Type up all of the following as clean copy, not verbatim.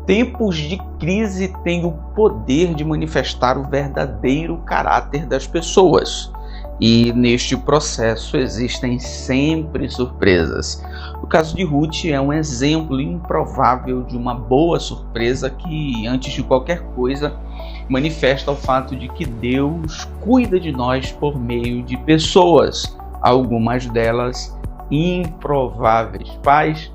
Tempos de crise têm o poder de manifestar o verdadeiro caráter das pessoas. E neste processo existem sempre surpresas. O caso de Ruth é um exemplo improvável de uma boa surpresa que, antes de qualquer coisa, manifesta o fato de que Deus cuida de nós por meio de pessoas, algumas delas improváveis. Paz,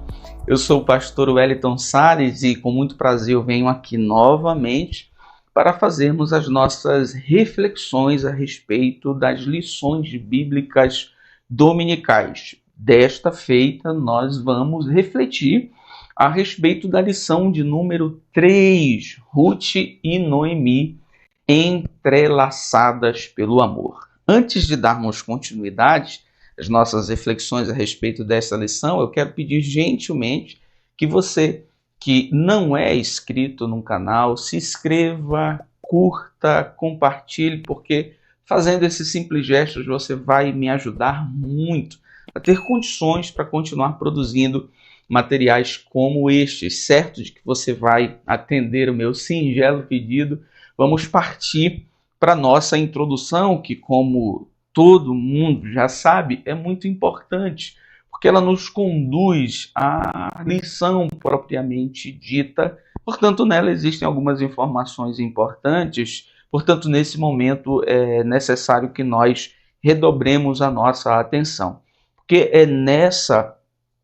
eu sou o pastor Wellington Salles e com muito prazer eu venho aqui novamente para fazermos as nossas reflexões a respeito das lições bíblicas dominicais. Desta feita, nós vamos refletir a respeito da lição de número 3, Ruth e Noemi, entrelaçadas pelo amor. Antes de darmos continuidade às nossas reflexões a respeito dessa lição, eu quero pedir gentilmente que você que não é inscrito no canal, se inscreva, curta, compartilhe, porque fazendo esses simples gestos você vai me ajudar muito a ter condições para continuar produzindo materiais como estes. Certo de que você vai atender o meu singelo pedido, vamos partir para a nossa introdução, que, como todo mundo já sabe, é muito importante, porque ela nos conduz à lição propriamente dita. Portanto, nela existem algumas informações importantes. Portanto, nesse momento é necessário que nós redobremos a nossa atenção, porque é nessa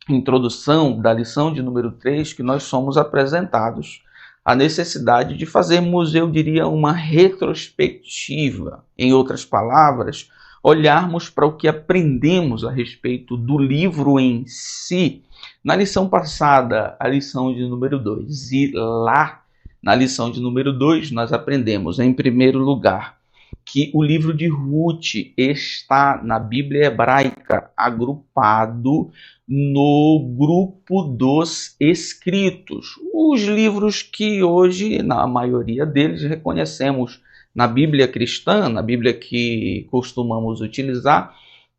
introdução da lição de número 3 que nós somos apresentados a necessidade de fazermos, eu diria, uma retrospectiva. Em outras palavras, olharmos para o que aprendemos a respeito do livro em si na lição passada, a lição de número 2. E lá, na lição de número 2, nós aprendemos, em primeiro lugar, que o livro de Ruth está na Bíblia hebraica agrupado no grupo dos escritos. Os livros que hoje, na maioria deles, reconhecemos na Bíblia cristã, na Bíblia que costumamos utilizar,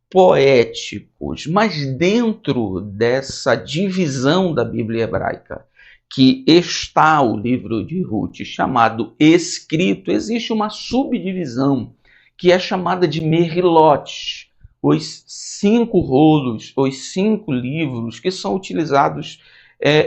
poéticos. Mas dentro dessa divisão da Bíblia hebraica, que está o livro de Ruth, chamado escrito, existe uma subdivisão que é chamada de Mehilot, os 5 rolos, os 5 livros que são utilizados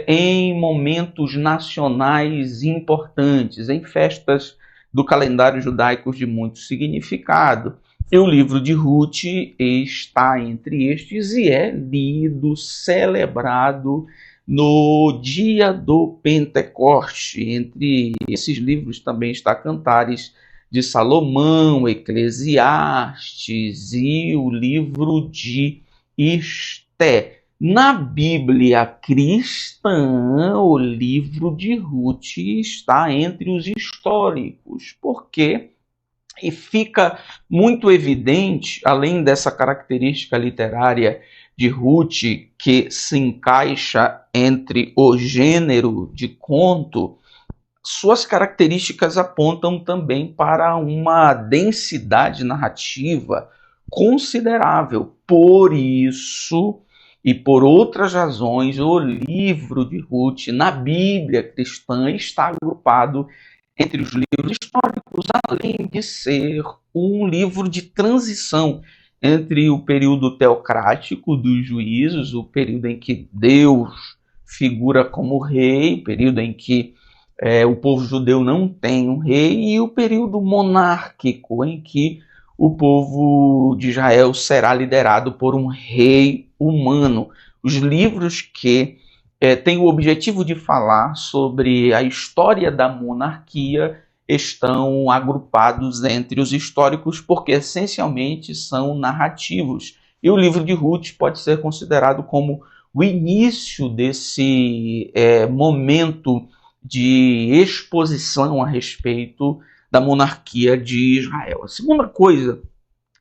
em momentos nacionais importantes, em festas do calendário judaico de muito significado. E o livro de Ruth está entre estes e é lido, celebrado no dia do Pentecoste. Entre esses livros também está Cantares de Salomão, Eclesiastes e o livro de Esté. Na Bíblia cristã, o livro de Ruth está entre os históricos, porque e fica muito evidente, além dessa característica literária de Ruth, que se encaixa entre o gênero de conto, suas características apontam também para uma densidade narrativa considerável. Por isso, e por outras razões, o livro de Ruth na Bíblia cristã está agrupado entre os livros históricos, além de ser um livro de transição entre o período teocrático dos juízos, o período em que Deus figura como rei, o período em que o povo judeu não tem um rei, e o período monárquico, em que o povo de Israel será liderado por um rei humano. Os livros que têm o objetivo de falar sobre a história da monarquia estão agrupados entre os históricos porque essencialmente são narrativos. E o livro de Ruth pode ser considerado como o início desse momento de exposição a respeito da monarquia de Israel. A segunda coisa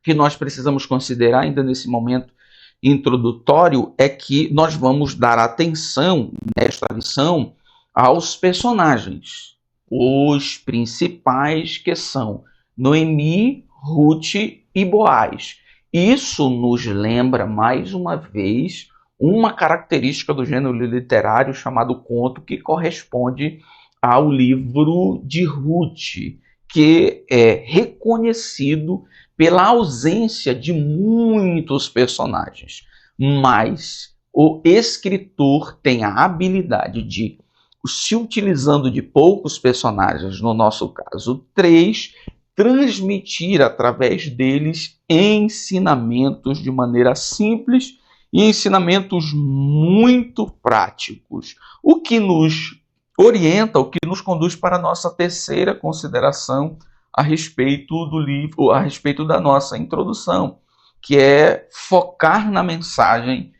que nós precisamos considerar ainda nesse momento introdutório é que nós vamos dar atenção nesta lição aos personagens, os principais, que são Noemi, Ruth e Boaz. Isso nos lembra mais uma vez uma característica do gênero literário chamado conto, que corresponde ao livro de Ruth, que é reconhecido pela ausência de muitos personagens, mas o escritor tem a habilidade de, se utilizando de poucos personagens, no nosso caso 3, transmitir através deles ensinamentos de maneira simples e ensinamentos muito práticos, o que nos orienta, o que nos conduz para a nossa terceira consideração a respeito do livro, a respeito da nossa introdução, que é focar na mensagem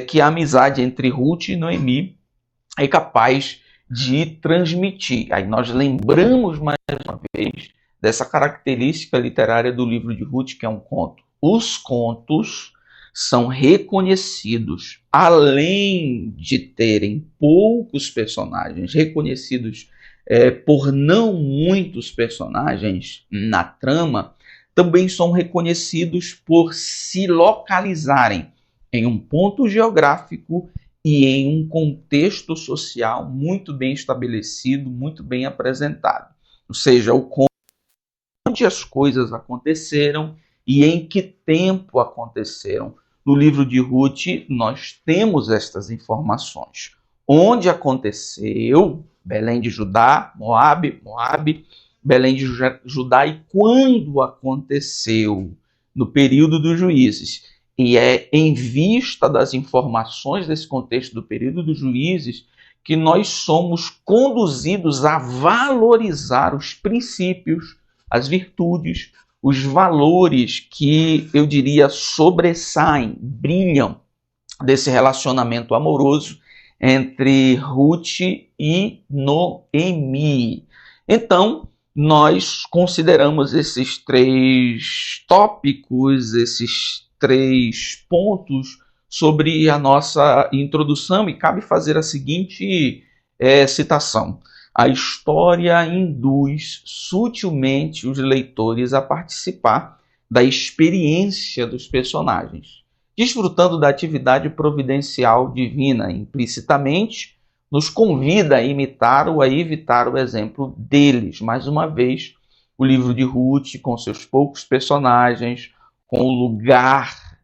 que a amizade entre Ruth e Noemi é capaz de transmitir. Aí nós lembramos mais uma vez dessa característica literária do livro de Ruth, que é um conto. Os contos são reconhecidos, além de terem poucos personagens, reconhecidos por não muitos personagens na trama, também são reconhecidos por se localizarem em um ponto geográfico e em um contexto social muito bem estabelecido, muito bem apresentado. Ou seja, o conto onde as coisas aconteceram e em que tempo aconteceram. No livro de Ruth, nós temos estas informações. Onde aconteceu, Belém de Judá, Moabe, Belém de Judá, e quando aconteceu, no período dos juízes. E é em vista das informações desse contexto do período dos juízes que nós somos conduzidos a valorizar os princípios, as virtudes, os valores que, eu diria, sobressaem, brilham desse relacionamento amoroso entre Ruth e Noemi. Então, nós consideramos esses 3 tópicos, esses 3 pontos sobre a nossa introdução, e cabe fazer a seguinte citação. A história induz sutilmente os leitores a participar da experiência dos personagens, desfrutando da atividade providencial divina. Implicitamente, nos convida a imitar ou a evitar o exemplo deles. Mais uma vez, o livro de Ruth, com seus poucos personagens, com o lugar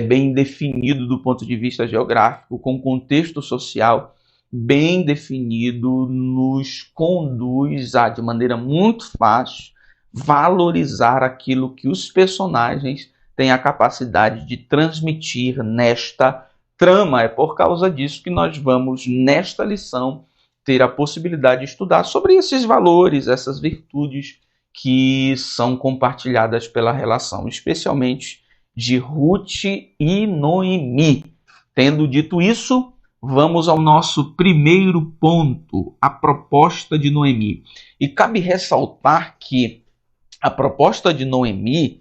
bem definido do ponto de vista geográfico, com o contexto social bem definido, nos conduz a, de maneira muito fácil, valorizar aquilo que os personagens têm a capacidade de transmitir nesta trama. É por causa disso que nós vamos, nesta lição, ter a possibilidade de estudar sobre esses valores, essas virtudes que são compartilhadas pela relação, especialmente de Ruth e Noemi. Tendo dito isso, vamos ao nosso primeiro ponto, a proposta de Noemi. E cabe ressaltar que a proposta de Noemi,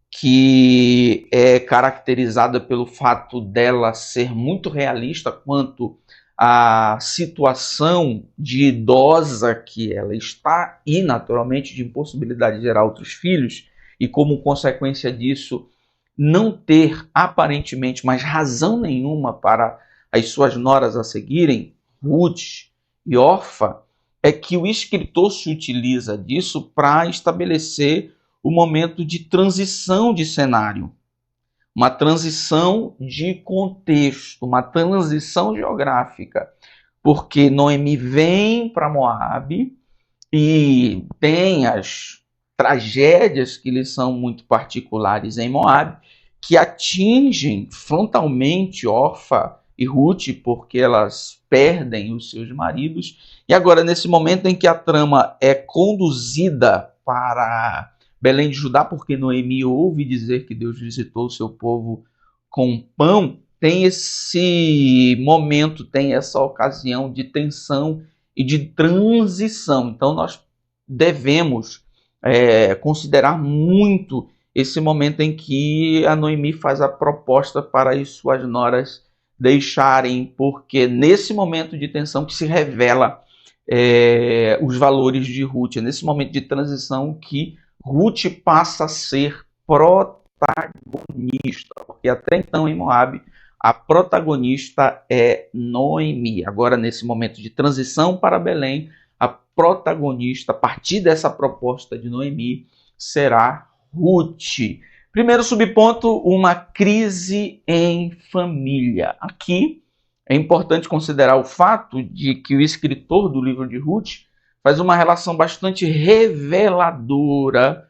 que é caracterizada pelo fato dela ser muito realista quanto à situação de idosa que ela está e, naturalmente, de impossibilidade de gerar outros filhos, e como consequência disso, não ter aparentemente mais razão nenhuma para as suas noras a seguirem, Ruth e Orfa, é que o escritor se utiliza disso para estabelecer o momento de transição de cenário, uma transição de contexto, uma transição geográfica, porque Noemi vem para Moabe e tem as tragédias que lhe são muito particulares em Moabe, que atingem frontalmente Orfa e Ruth, porque elas perdem os seus maridos. E agora, nesse momento em que a trama é conduzida para Belém de Judá, porque Noemi ouve dizer que Deus visitou o seu povo com pão, tem esse momento, tem essa ocasião de tensão e de transição. Então, nós devemos considerar muito esse momento em que a Noemi faz a proposta para as suas noras deixarem, porque nesse momento de tensão que se revela os valores de Ruth, é nesse momento de transição que Ruth passa a ser protagonista, porque até então em Moabe a protagonista é Noemi. Agora, nesse momento de transição para Belém, a protagonista, a partir dessa proposta de Noemi, será Ruth. Primeiro subponto, uma crise em família. Aqui é importante considerar o fato de que o escritor do livro de Ruth faz uma relação bastante reveladora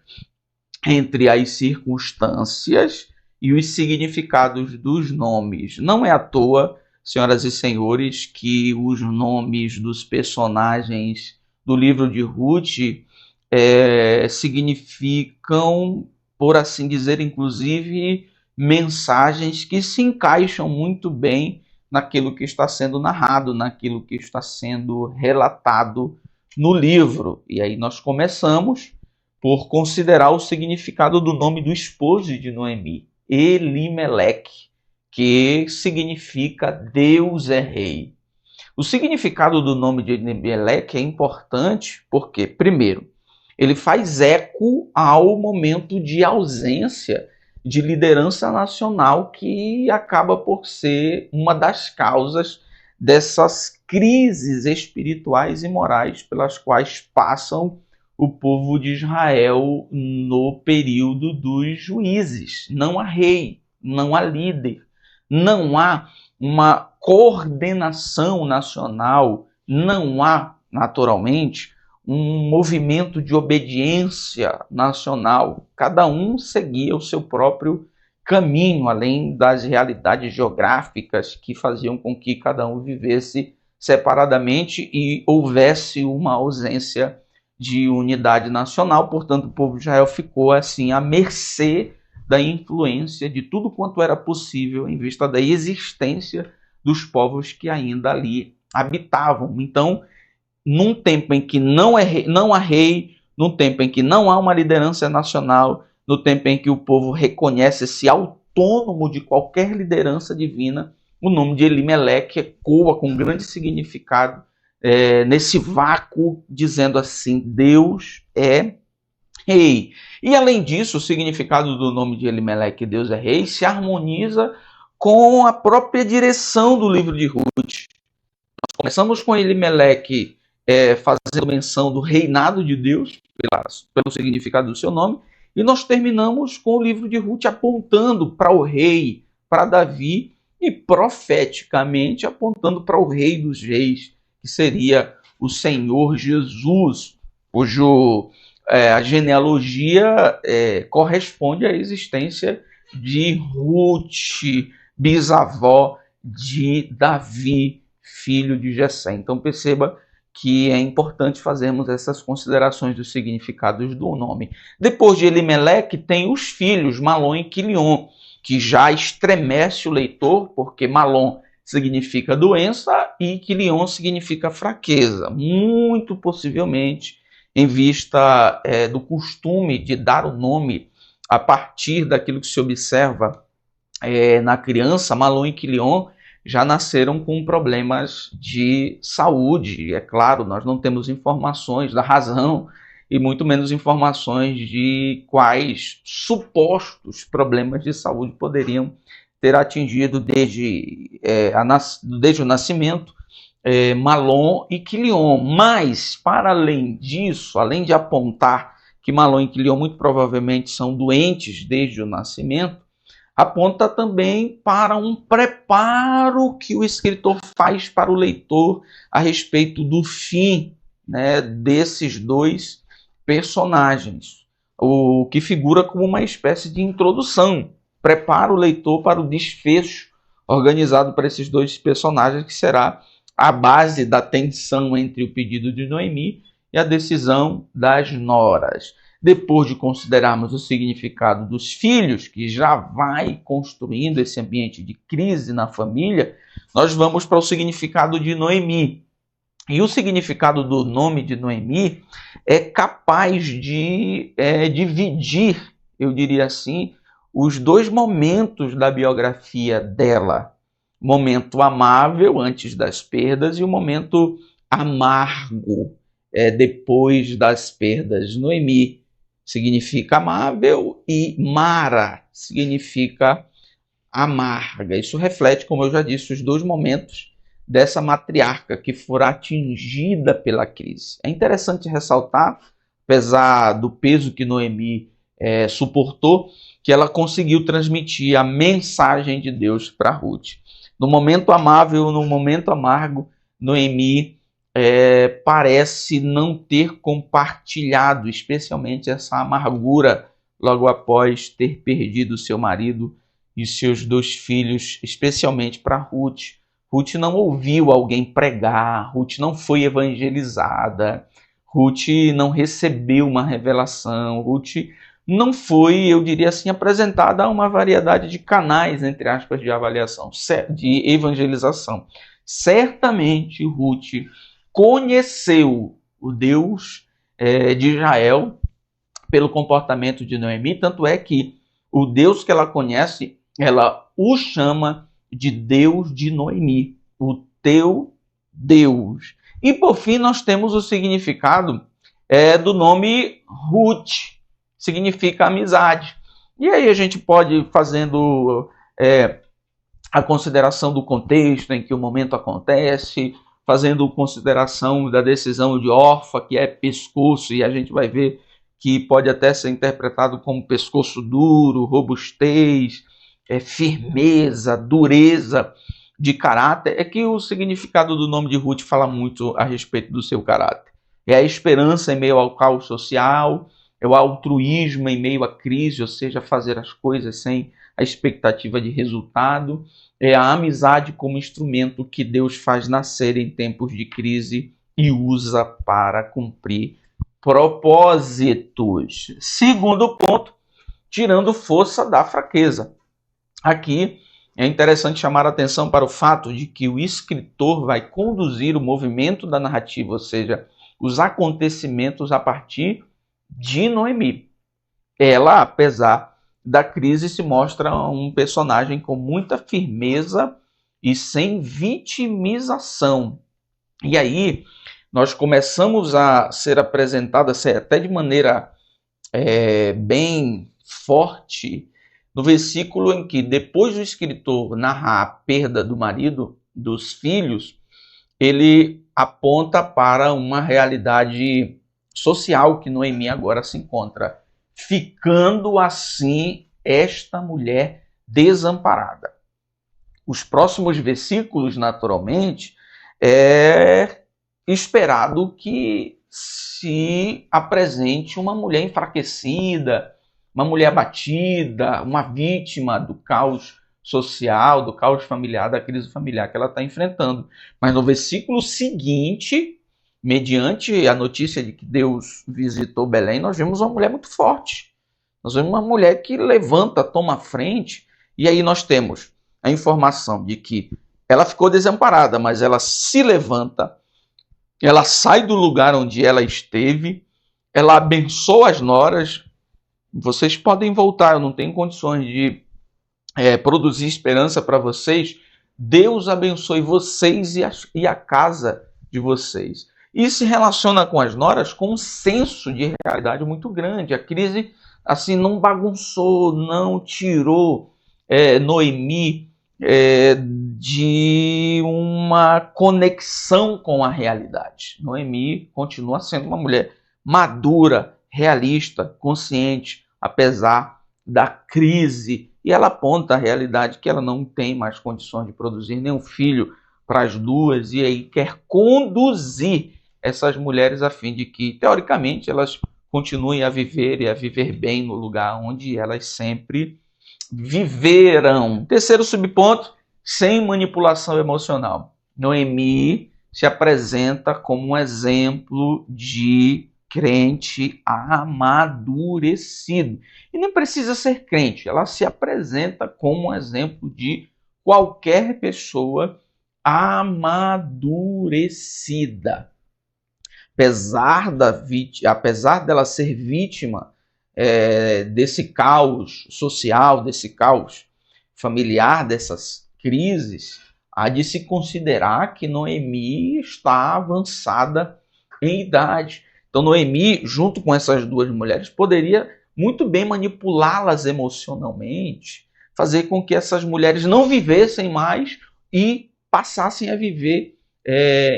entre as circunstâncias e os significados dos nomes. Não é à toa, senhoras e senhores, que os nomes dos personagens do livro de Ruth significam, por assim dizer, inclusive, mensagens que se encaixam muito bem naquilo que está sendo narrado, naquilo que está sendo relatado no livro. E aí nós começamos por considerar o significado do nome do esposo de Noemi, Elimeleque, que significa Deus é rei. O significado do nome de Elimeleque é importante porque, primeiro, ele faz eco ao momento de ausência de liderança nacional que acaba por ser uma das causas dessas crises espirituais e morais pelas quais passam o povo de Israel no período dos juízes. Não há rei, não há líder, não há uma coordenação nacional, não há, naturalmente, um movimento de obediência nacional. Cada um seguia o seu próprio caminho, além das realidades geográficas que faziam com que cada um vivesse separadamente e houvesse uma ausência de unidade nacional. Portanto, o povo de Israel ficou assim à mercê da influência de tudo quanto era possível em vista da existência dos povos que ainda ali habitavam. Então, num tempo em que não há rei, num tempo em que não há uma liderança nacional, no tempo em que o povo reconhece-se autônomo de qualquer liderança divina, o nome de Elimeleque ecoa com grande significado nesse vácuo, dizendo assim, Deus é rei. E além disso, o significado do nome de Elimeleque, Deus é rei, se harmoniza com a própria direção do livro de Ruth. Nós começamos com Elimeleque fazendo menção do reinado de Deus, pelo significado do seu nome, e nós terminamos com o livro de Ruth apontando para o rei, para Davi, e profeticamente apontando para o rei dos reis, que seria o Senhor Jesus, cujo a genealogia corresponde à existência de Ruth, bisavó de Davi, filho de Jessé. Então perceba que é importante fazermos essas considerações dos significados do nome. Depois de Elimeleque, tem os filhos Malom e Quilion, que já estremece o leitor, porque Malom significa doença e Quilion significa fraqueza. Muito possivelmente, em vista do costume de dar o nome a partir daquilo que se observa na criança, Malom e Quilion já nasceram com problemas de saúde. É claro, nós não temos informações da razão e muito menos informações de quais supostos problemas de saúde poderiam ter atingido desde o nascimento Malom e Quilion. Mas, para além disso, além de apontar que Malom e Quilion muito provavelmente são doentes desde o nascimento, aponta também para um preparo que o escritor faz para o leitor a respeito do fim, né, desses dois personagens, o que figura como uma espécie de introdução, prepara o leitor para o desfecho organizado para esses dois personagens, que será a base da tensão entre o pedido de Noemi e a decisão das noras. Depois de considerarmos o significado dos filhos, que já vai construindo esse ambiente de crise na família, nós vamos para o significado de Noemi. E o significado do nome de Noemi é capaz de dividir, eu diria assim, os dois momentos da biografia dela. O momento amável, antes das perdas, e o momento amargo, depois das perdas. Noemi significa amável e Mara significa amarga. Isso reflete, como eu já disse, os dois momentos dessa matriarca que fora atingida pela crise. É interessante ressaltar, apesar do peso que Noemi suportou, que ela conseguiu transmitir a mensagem de Deus para Ruth. No momento amável, no momento amargo, Noemi parece não ter compartilhado, especialmente essa amargura logo após ter perdido seu marido e seus 2 filhos, especialmente para Ruth. Ruth não ouviu alguém pregar, Ruth não foi evangelizada, Ruth não recebeu uma revelação, Ruth não foi, eu diria assim, apresentada a uma variedade de canais, entre aspas, de avaliação, de evangelização. Certamente Ruth conheceu o Deus de Israel pelo comportamento de Noemi, tanto é que o Deus que ela conhece, ela o chama de Deus de Noemi, o teu Deus. E por fim nós temos o significado do nome Ruth, significa amizade. E aí a gente pode ir fazendo a consideração do contexto em que o momento acontece, fazendo consideração da decisão de Orfa, que é pescoço, e a gente vai ver que pode até ser interpretado como pescoço duro, robustez, firmeza, dureza de caráter. É que o significado do nome de Ruth fala muito a respeito do seu caráter. É a esperança em meio ao caos social, é o altruísmo em meio à crise, ou seja, fazer as coisas sem a expectativa de resultado, é a amizade como instrumento que Deus faz nascer em tempos de crise e usa para cumprir propósitos. Segundo ponto, tirando força da fraqueza. Aqui é interessante chamar a atenção para o fato de que o escritor vai conduzir o movimento da narrativa, ou seja, os acontecimentos a partir de Noemi. Ela, apesar da crise, se mostra um personagem com muita firmeza e sem vitimização. E aí nós começamos a ser apresentados até de maneira bem forte no versículo em que, depois do escritor narrar a perda do marido, dos filhos, ele aponta para uma realidade social que Noemi agora se encontra, ficando assim esta mulher desamparada. Os próximos versículos, naturalmente, é esperado que se apresente uma mulher enfraquecida, uma mulher abatida, uma vítima do caos social, do caos familiar, da crise familiar que ela está enfrentando. Mas no versículo seguinte, mediante a notícia de que Deus visitou Belém, nós vemos uma mulher muito forte. Nós vemos uma mulher que levanta, toma a frente, e aí nós temos a informação de que ela ficou desamparada, mas ela se levanta, ela sai do lugar onde ela esteve, ela abençoa as noras. Vocês podem voltar, eu não tenho condições de produzir esperança para vocês. Deus abençoe vocês e a casa de vocês. E se relaciona com as noras com um senso de realidade muito grande. A crise assim não bagunçou, não tirou Noemi de uma conexão com a realidade. Noemi continua sendo uma mulher madura, realista, consciente, apesar da crise. E ela aponta a realidade que ela não tem mais condições de produzir nenhum filho para as duas, e aí quer conduzir essas mulheres a fim de que, teoricamente, elas continuem a viver e a viver bem no lugar onde elas sempre viveram. Terceiro subponto, sem manipulação emocional. Noemi se apresenta como um exemplo de crente amadurecido. E não precisa ser crente, ela se apresenta como um exemplo de qualquer pessoa amadurecida. Apesar dela ser vítima desse caos social, desse caos familiar, dessas crises, há de se considerar que Noemi está avançada em idade. Então Noemi, junto com essas duas mulheres, poderia muito bem manipulá-las emocionalmente, fazer com que essas mulheres não vivessem mais e passassem a viver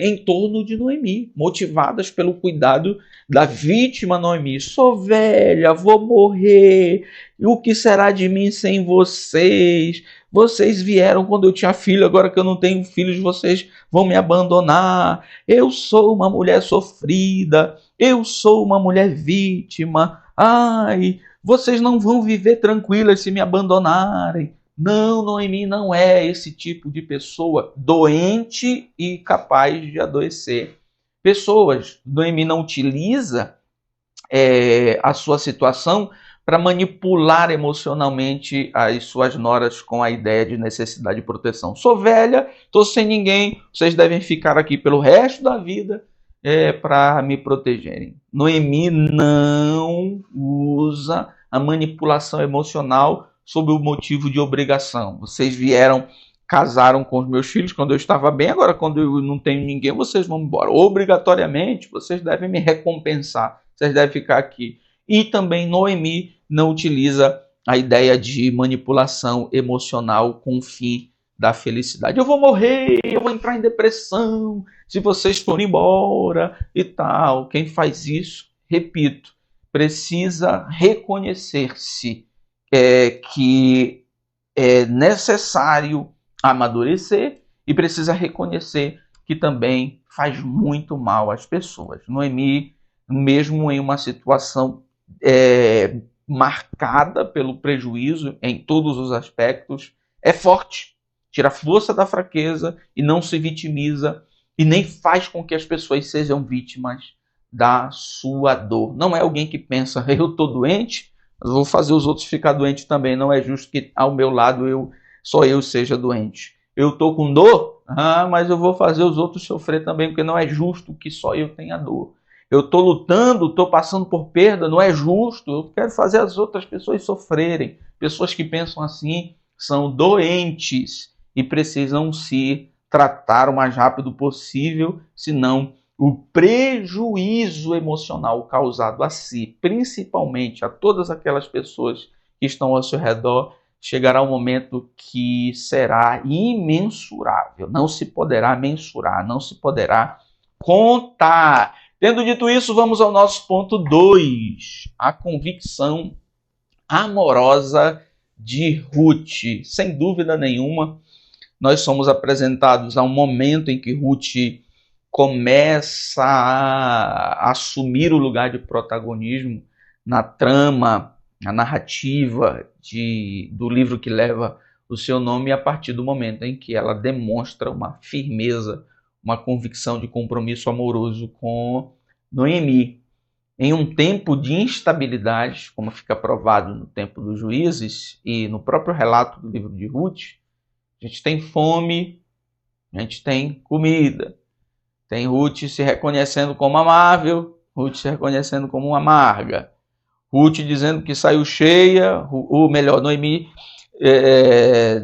em torno de Noemi, motivadas pelo cuidado da vítima Noemi. Sou velha, vou morrer, e o que será de mim sem vocês? Vocês vieram quando eu tinha filho, agora que eu não tenho filhos, vocês vão me abandonar. Eu sou uma mulher sofrida, eu sou uma mulher vítima. Ai, vocês não vão viver tranquilas se me abandonarem. Não, Noemi não é esse tipo de pessoa doente e capaz de adoecer. Noemi não utiliza a sua situação para manipular emocionalmente as suas noras com a ideia de necessidade de proteção. Sou velha, estou sem ninguém, vocês devem ficar aqui pelo resto da vida para me protegerem. Noemi não usa a manipulação emocional sob o motivo de obrigação. Vocês casaram com os meus filhos quando eu estava bem, agora quando eu não tenho ninguém, vocês vão embora. Obrigatoriamente, vocês devem me recompensar, vocês devem ficar aqui. E também Noemi não utiliza a ideia de manipulação emocional com o fim da felicidade. Eu vou morrer, eu vou entrar em depressão se vocês forem embora e tal. Quem faz isso, repito, precisa reconhecer-se que é necessário amadurecer e precisa reconhecer que também faz muito mal às pessoas. Noemi, mesmo em uma situação marcada pelo prejuízo em todos os aspectos, é forte, tira a força da fraqueza e não se vitimiza e nem faz com que as pessoas sejam vítimas da sua dor. Não é alguém que pensa, eu estou doente, mas vou fazer os outros ficar doentes também. Não é justo que ao meu lado só eu seja doente. Eu estou com dor, mas eu vou fazer os outros sofrer também, porque não é justo que só eu tenha dor. Eu estou lutando, estou passando por perda, não é justo, eu quero fazer as outras pessoas sofrerem. Pessoas que pensam assim são doentes e precisam se tratar o mais rápido possível, senão o prejuízo emocional causado a si, principalmente a todas aquelas pessoas que estão ao seu redor, chegará um momento que será imensurável. Não se poderá mensurar, não se poderá contar. Tendo dito isso, vamos ao nosso ponto 2, a convicção amorosa de Ruth. Sem dúvida nenhuma, nós somos apresentados a um momento em que Ruth começa a assumir o lugar de protagonismo na trama, na narrativa do livro que leva o seu nome, a partir do momento em que ela demonstra uma firmeza, uma convicção de compromisso amoroso com Noemi. Em um tempo de instabilidade, como fica provado no tempo dos juízes e no próprio relato do livro de Ruth, a gente tem fome, a gente tem comida. Tem Ruth se reconhecendo como amável, Ruth se reconhecendo como uma amarga. Ruth dizendo que saiu cheia, ou melhor, Noemi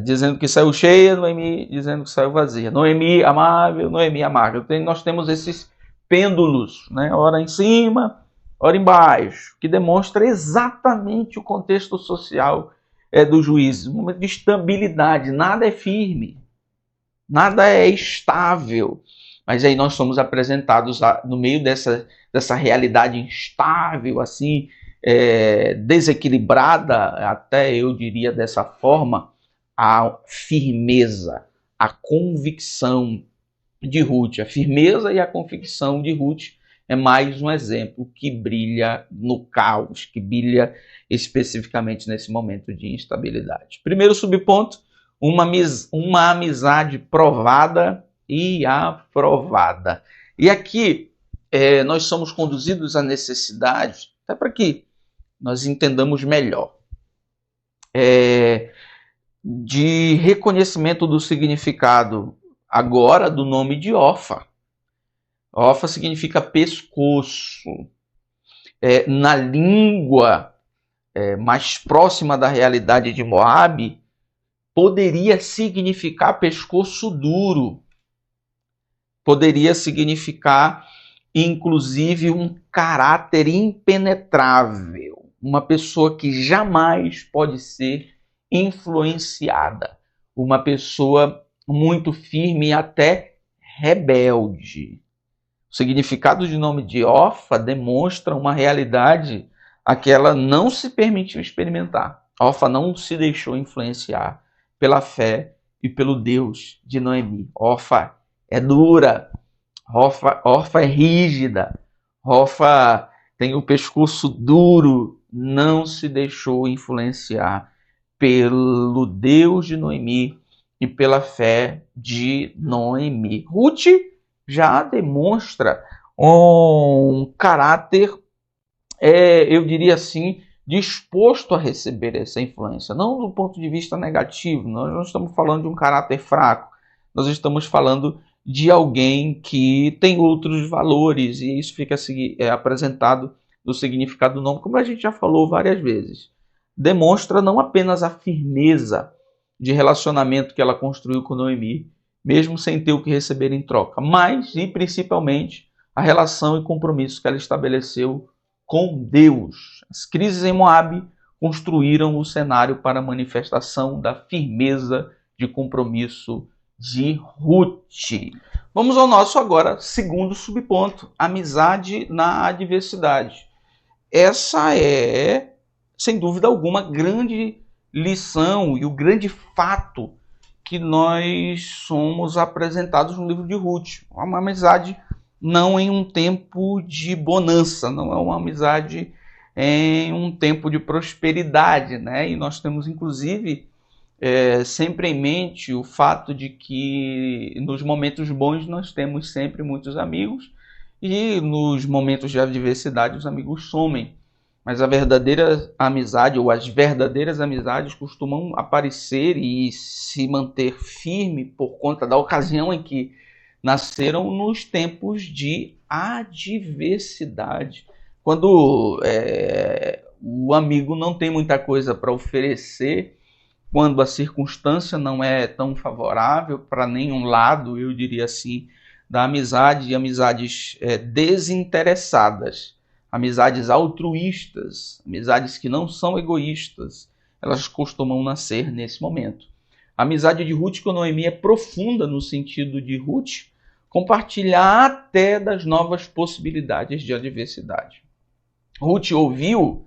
dizendo que saiu cheia, Noemi dizendo que saiu vazia. Noemi amável, Noemi amarga. Nós temos esses pêndulos, né? Ora em cima, ora embaixo, que demonstra exatamente o contexto social do juízo. Um momento de estabilidade, nada é firme, nada é estável. Mas aí nós somos apresentados no meio dessa realidade instável, assim, desequilibrada, até eu diria dessa forma, a firmeza, a convicção de Ruth. A firmeza e a convicção de Ruth é mais um exemplo que brilha no caos, que brilha especificamente nesse momento de instabilidade. Primeiro subponto, uma amizade provada e aprovada. E aqui nós somos conduzidos à necessidade, até para que nós entendamos melhor, de reconhecimento do significado agora do nome de Orfa. Orfa significa pescoço. Na língua mais próxima da realidade de Moabe, poderia significar pescoço duro. Poderia significar, inclusive, um caráter impenetrável. Uma pessoa que jamais pode ser influenciada, uma pessoa muito firme e até rebelde. O significado de nome de Orfa demonstra uma realidade a que ela não se permitiu experimentar. Orfa não se deixou influenciar pela fé e pelo Deus de Noemi. Orfa é dura, Orfa é rígida, Orfa tem o pescoço duro, não se deixou influenciar pelo Deus de Noemi e pela fé de Noemi. Ruth já demonstra um caráter, eu diria assim, disposto a receber essa influência. Não do ponto de vista negativo, nós não estamos falando de um caráter fraco, nós estamos falando de alguém que tem outros valores, e isso fica apresentado no significado do nome, como a gente já falou várias vezes. Demonstra não apenas a firmeza de relacionamento que ela construiu com Noemi, mesmo sem ter o que receber em troca, mas e principalmente a relação e compromisso que ela estabeleceu com Deus. As crises em Moabe construíram o cenário para a manifestação da firmeza de compromisso de Ruth. Vamos ao nosso agora segundo subponto, amizade na adversidade. Essa é, sem dúvida alguma, a grande lição e o grande fato que nós somos apresentados no livro de Ruth. Uma amizade não em um tempo de bonança, não é uma amizade em um tempo de prosperidade, né? E nós temos, inclusive, sempre em mente o fato de que nos momentos bons nós temos sempre muitos amigos e nos momentos de adversidade os amigos somem. Mas a verdadeira amizade, ou as verdadeiras amizades, costumam aparecer e se manter firme por conta da ocasião em que nasceram nos tempos de adversidade. Quando o amigo não tem muita coisa para oferecer, quando a circunstância não é tão favorável para nenhum lado, eu diria assim, da amizade, e amizades desinteressadas, amizades altruístas, amizades que não são egoístas, elas costumam nascer nesse momento. A amizade de Ruth com Noemi é profunda no sentido de Ruth compartilhar até das novas possibilidades de adversidade. Ruth ouviu,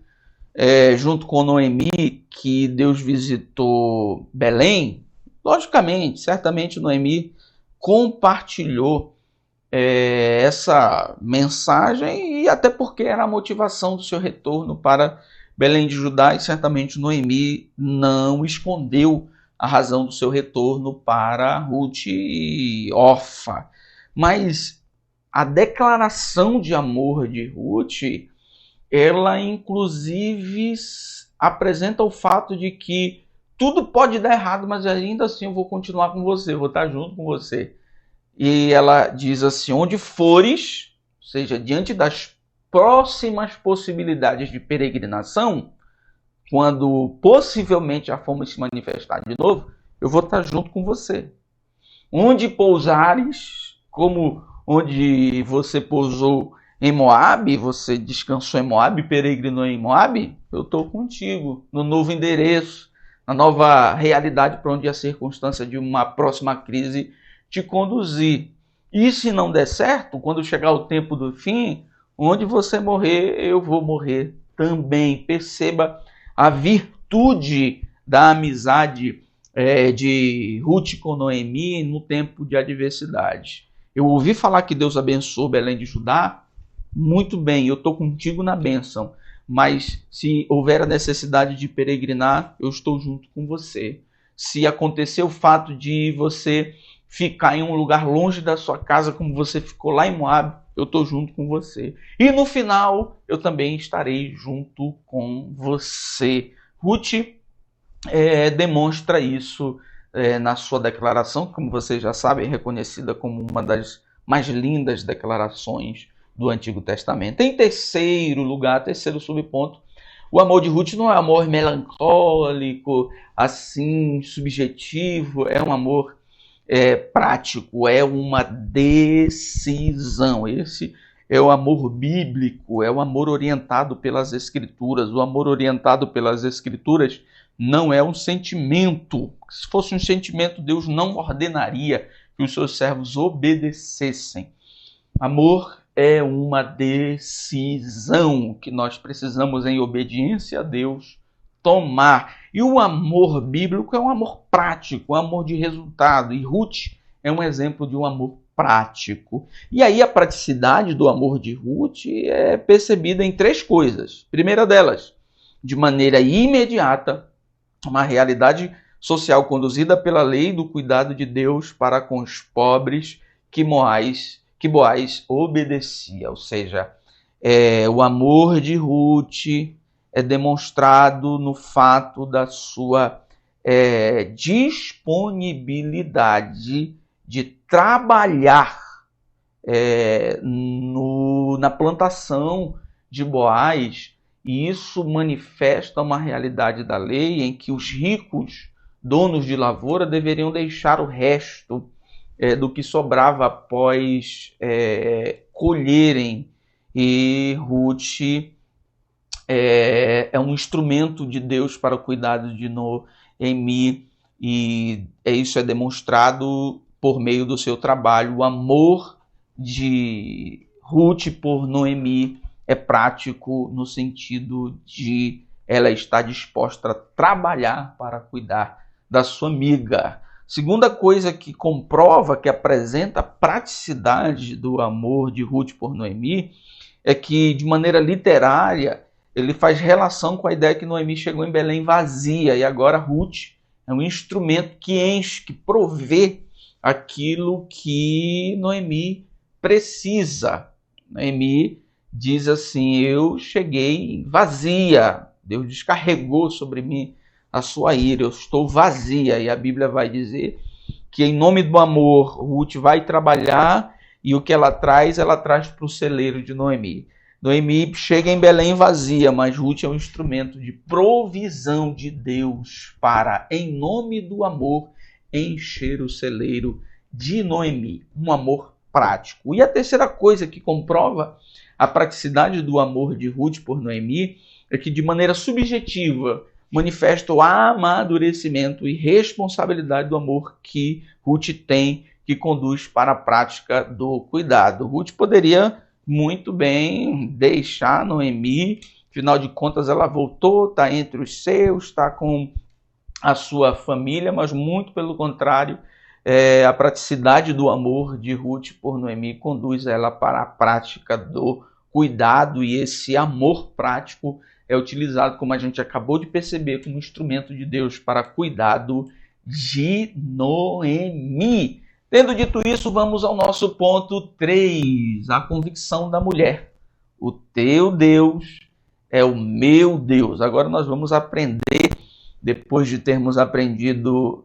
junto com Noemi, que Deus visitou Belém. Logicamente, certamente Noemi compartilhou essa mensagem, e até porque era a motivação do seu retorno para Belém de Judá, e certamente Noemi não escondeu a razão do seu retorno para Ruth e Orfa. Mas a declaração de amor de Ruth, ela inclusive apresenta o fato de que tudo pode dar errado, mas ainda assim eu vou continuar com você, vou estar junto com você. E ela diz assim: onde fores, ou seja, diante das próximas possibilidades de peregrinação, quando possivelmente a fome se manifestar de novo, eu vou estar junto com você. Onde pousares, como onde você pousou em Moabe, você descansou em Moabe, peregrinou em Moabe, eu estou contigo, no novo endereço, na nova realidade para onde a circunstância de uma próxima crise te conduzir. E se não der certo, quando chegar o tempo do fim, onde você morrer, eu vou morrer também. Perceba a virtude da amizade de Ruth com Noemi no tempo de adversidade. Eu ouvi falar que Deus abençoou Belém de Judá. Muito bem, eu estou contigo na bênção. Mas se houver a necessidade de peregrinar, eu estou junto com você. Se acontecer o fato de você ficar em um lugar longe da sua casa, como você ficou lá em Moabe, eu estou junto com você. E no final, eu também estarei junto com você. Ruth demonstra isso na sua declaração, como vocês já sabem, é reconhecida como uma das mais lindas declarações do Antigo Testamento. Em terceiro lugar, terceiro subponto, o amor de Ruth não é um amor melancólico, assim, subjetivo, é um amor prático, é uma decisão. Esse é o amor bíblico, é o amor orientado pelas Escrituras. O amor orientado pelas Escrituras não é um sentimento. Se fosse um sentimento, Deus não ordenaria que os seus servos obedecessem. Amor é uma decisão que nós precisamos, em obediência a Deus, tomar. E o amor bíblico é um amor prático, um amor de resultado. E Ruth é um exemplo de um amor prático. E aí a praticidade do amor de Ruth é percebida em 3 coisas. Primeira delas, de maneira imediata, uma realidade social conduzida pela lei do cuidado de Deus para com os pobres que Boaz obedecia. Ou seja, o amor de Ruth é demonstrado no fato da sua disponibilidade de trabalhar na plantação de Boaz, e isso manifesta uma realidade da lei em que os ricos, donos de lavoura, deveriam deixar o resto do que sobrava após colherem. E Ruth é um instrumento de Deus para o cuidado de Noemi, e isso é demonstrado por meio do seu trabalho. O amor de Ruth por Noemi é prático no sentido de ela estar disposta a trabalhar para cuidar da sua amiga. Segunda coisa que comprova, que apresenta a praticidade do amor de Ruth por Noemi, é que, de maneira literária, ele faz relação com a ideia que Noemi chegou em Belém vazia, e agora Ruth é um instrumento que enche, que provê aquilo que Noemi precisa. Noemi diz assim: eu cheguei vazia, Deus descarregou sobre mim a sua ira, eu estou vazia. E a Bíblia vai dizer que, em nome do amor, Ruth vai trabalhar, e o que ela traz para o celeiro de Noemi. Noemi chega em Belém vazia, mas Ruth é um instrumento de provisão de Deus para, em nome do amor, encher o celeiro de Noemi. Um amor prático. E a terceira coisa que comprova a praticidade do amor de Ruth por Noemi é que, de maneira subjetiva, manifesta o amadurecimento e responsabilidade do amor que Ruth tem, que conduz para a prática do cuidado. Ruth poderia muito bem deixar Noemi, afinal de contas ela voltou, está entre os seus, está com a sua família, mas muito pelo contrário, a praticidade do amor de Ruth por Noemi conduz ela para a prática do cuidado, e esse amor prático é utilizado, como a gente acabou de perceber, como instrumento de Deus para cuidado de Noemi. Tendo dito isso, vamos ao nosso ponto 3, a convicção da mulher. O teu Deus é o meu Deus. Agora nós vamos aprender, depois de termos aprendido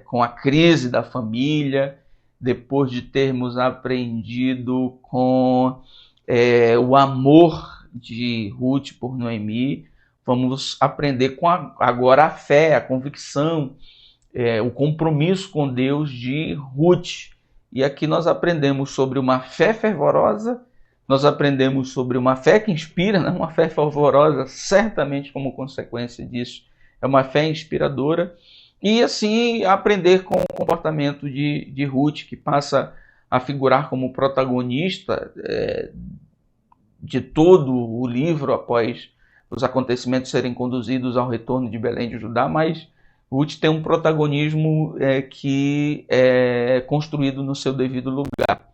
com a crise da família, depois de termos aprendido com o amor de Ruth por Noemi, vamos aprender com agora a fé, a convicção, o compromisso com Deus de Ruth. E aqui nós aprendemos sobre uma fé fervorosa, nós aprendemos sobre uma fé que inspira, né? Uma fé fervorosa, certamente como consequência disso, é uma fé inspiradora. E assim aprender com o comportamento de Ruth, que passa a figurar como protagonista de todo o livro após os acontecimentos serem conduzidos ao retorno de Belém de Judá, mas Ruth tem um protagonismo que é construído no seu devido lugar.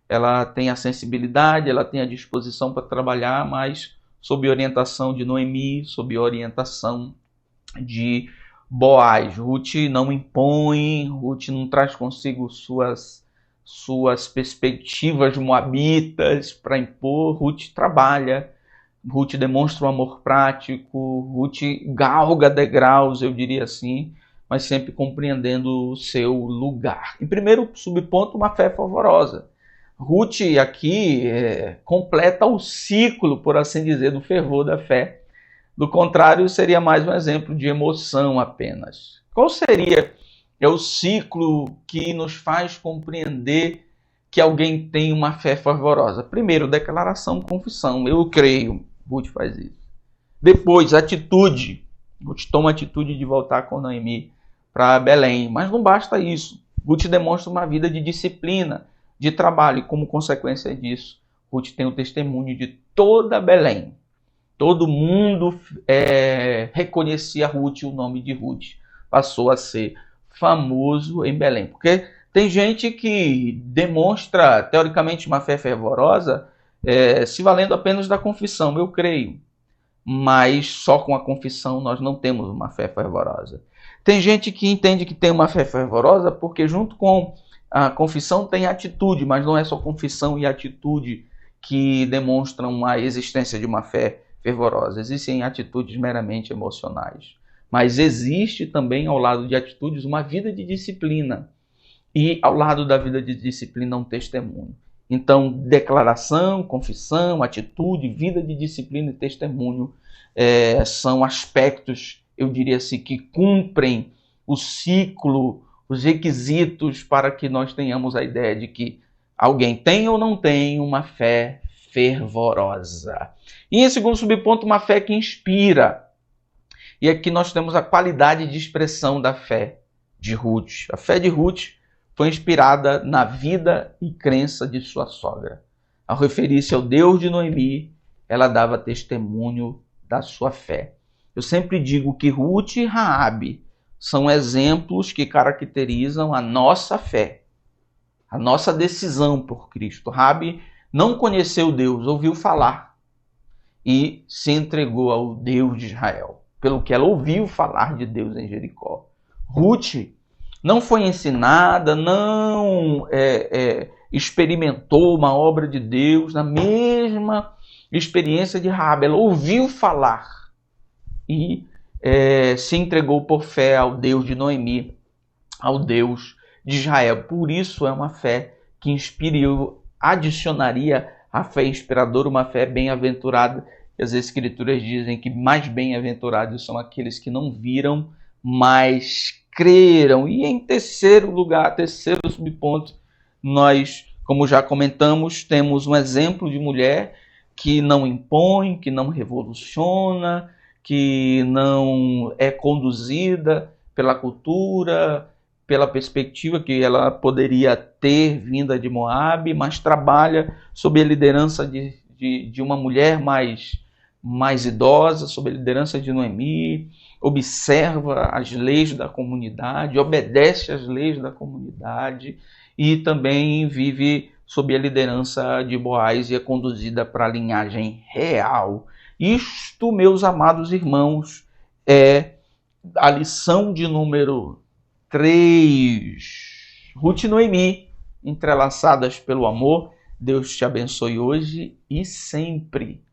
Ela tem a sensibilidade, ela tem a disposição para trabalhar, mas sob orientação de Noemi, sob orientação de Boaz. Ruth não impõe, Ruth não traz consigo suas perspectivas moabitas para impor. Ruth trabalha, Ruth demonstra um amor prático, Ruth galga degraus, eu diria assim, mas sempre compreendendo o seu lugar. Em primeiro subponto, uma fé fervorosa. Ruth aqui completa o ciclo, por assim dizer, do fervor da fé. Do contrário, seria mais um exemplo de emoção apenas. Qual seria o ciclo que nos faz compreender que alguém tem uma fé fervorosa? Primeiro, declaração, confissão. Eu creio. Ruth faz isso. Depois, atitude. Ruth toma a atitude de voltar com Noemi para Belém. Mas não basta isso. Ruth demonstra uma vida de disciplina, de trabalho. E como consequência disso, Ruth tem o testemunho de toda Belém. Todo mundo reconhecia Ruth, o nome de Ruth passou a ser famoso em Belém. Porque tem gente que demonstra, teoricamente, uma fé fervorosa, se valendo apenas da confissão, eu creio. Mas só com a confissão nós não temos uma fé fervorosa. Tem gente que entende que tem uma fé fervorosa porque junto com a confissão tem atitude, mas não é só confissão e atitude que demonstram a existência de uma fé fervorosa. Existem atitudes meramente emocionais. Mas existe também, ao lado de atitudes, uma vida de disciplina. E ao lado da vida de disciplina, um testemunho. Então, declaração, confissão, atitude, vida de disciplina e testemunho são aspectos, eu diria assim, que cumprem o ciclo, os requisitos para que nós tenhamos a ideia de que alguém tem ou não tem uma fé fervorosa. E em segundo subponto, uma fé que inspira. E aqui nós temos a qualidade de expressão da fé de Ruth. A fé de Ruth foi inspirada na vida e crença de sua sogra. Ao referir-se ao Deus de Noemi, ela dava testemunho da sua fé. Eu sempre digo que Ruth e Raabe são exemplos que caracterizam a nossa fé, a nossa decisão por Cristo. Raabe não conheceu Deus, ouviu falar e se entregou ao Deus de Israel, pelo que ela ouviu falar de Deus em Jericó. Ruth não foi ensinada, não experimentou uma obra de Deus na mesma experiência de Raabe. Ela ouviu falar e se entregou por fé ao Deus de Noemi, ao Deus de Israel. Por isso é uma fé que inspira, e eu adicionaria a fé inspiradora, uma fé bem-aventurada. As Escrituras dizem que mais bem-aventurados são aqueles que não viram, mas creram. E em terceiro lugar, terceiro subponto, nós, como já comentamos, temos um exemplo de mulher que não impõe, que não revoluciona, que não é conduzida pela cultura, pela perspectiva que ela poderia ter vinda de Moabe, mas trabalha sob a liderança de uma mulher mais idosa, sob a liderança de Noemi, observa as leis da comunidade, obedece às leis da comunidade e também vive sob a liderança de Boaz e é conduzida para a linhagem real. Isto, meus amados irmãos, é a lição de número 3. Ruth e Noemi, entrelaçadas pelo amor. Deus te abençoe hoje e sempre.